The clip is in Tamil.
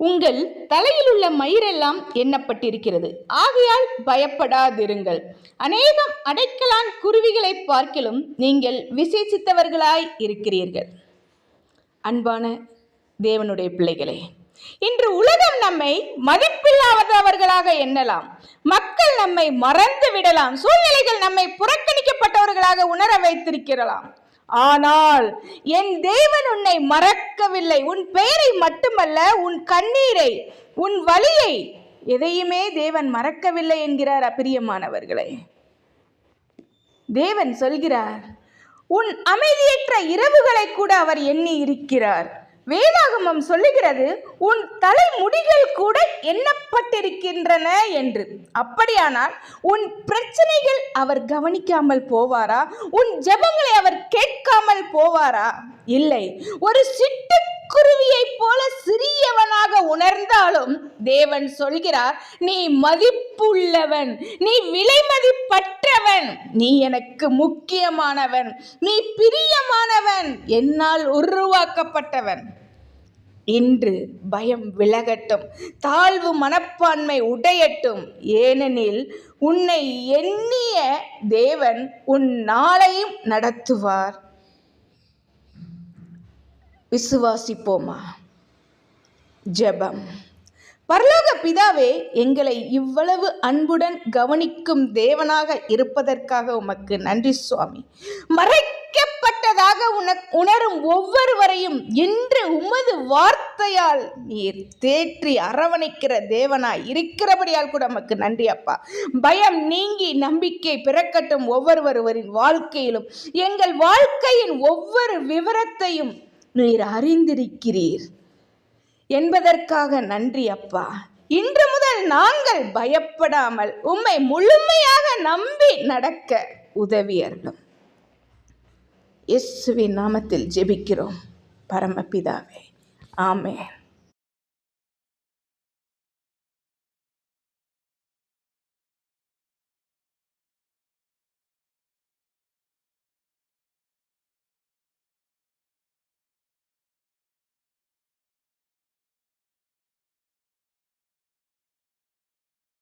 உங்கள் தலையில் உள்ள மயிரெல்லாம் எண்ணப்பட்டிருக்கிறது, ஆகையால் பயப்படாதிருங்கள். அநேகம் அடைக்கலான் குருவிகளை பார்க்கிலும் நீங்கள் விசேஷித்தவர்களாய் இருக்கிறீர்கள். அன்பான தேவனுடைய பிள்ளைகளே, இன்று உலகம் நம்மை மதிப்பில்லாதவர்களாக எண்ணலாம். மக்கள் நம்மை மறந்து விடலாம். சூழ்நிலைகள் நம்மை புறக்கணிக்கப்பட்டவர்களாக உணர வைத்திருக்கலாம். ஆனால் என் தேவன் உன்னை மறக்கவில்லை. உன் பெயரை மட்டுமல்ல, உன் கண்ணீரை, உன் வலியை, எதையுமே தேவன் மறக்கவில்லை என்கிறார். பிரியமானவர்களே, தேவன் சொல்கிறார், உன் அமைதியற்ற இரவுகளை கூட அவர் எண்ணி இருக்கிறார். வேதாகமம் சொல்லுகிறது, உன் தலைமுடிகள் கூட எண்ணப்பட்டிருக்கின்றன என்று. அப்படியானால் உன் பிரச்சனைகள் அவர் கவனிக்காமல் போவாரா? உன் ஜெபங்களை அவர் கேட்காமல் போவாரா? இல்லை. ஒரு சிட்டுக்குருவியை போல சிறியவனாக உணர்ந்தாலும் தேவன் சொல்கிறார், நீ மதிப்புள்ளவன், நீ விலை மதிப்பற்றவன், நீ எனக்கு முக்கியமானவன், நீ பிரியமானவன், என்னால் உருவாக்கப்பட்டவன். இன்று பயம் விலகட்டும், தாழ்வு மனப்பான்மை உடையட்டும். ஏனெனில் உன்னை எண்ணிய தேவன் உன் நாளையும் நடத்துவார். விசுவாசிப்போமா? ஜெபம். பரலோக பிதாவே, எங்களை இவ்வளவு அன்புடன் கவனிக்கும் தேவனாக இருப்பதற்காக உமக்கு நன்றி சுவாமி. மறைக்கப்பட்டதாக உணரும் ஒவ்வொருவரையும் இன்று உமது வார்த்தையால் நீர் தேற்றி அரவணைக்கிற தேவனாய் இருக்கிறபடியால் கூட உமக்கு நன்றி அப்பா. பயம் நீங்கி நம்பிக்கை பிறக்கட்டும் ஒவ்வொருவரின் வாழ்க்கையிலும். எங்கள் வாழ்க்கையின் ஒவ்வொரு விவரத்தையும் நீர் அறிந்திருக்கிறீர் என்பதற்காக நன்றி அப்பா. இன்று முதல் நாங்கள் பயப்படாமல் உம்மை முழுமையாக நம்பி நடக்க உதவி அருளும். இயேசுவின் நாமத்தில் ஜெபிக்கிறோம் பரமபிதாவே, ஆமென்.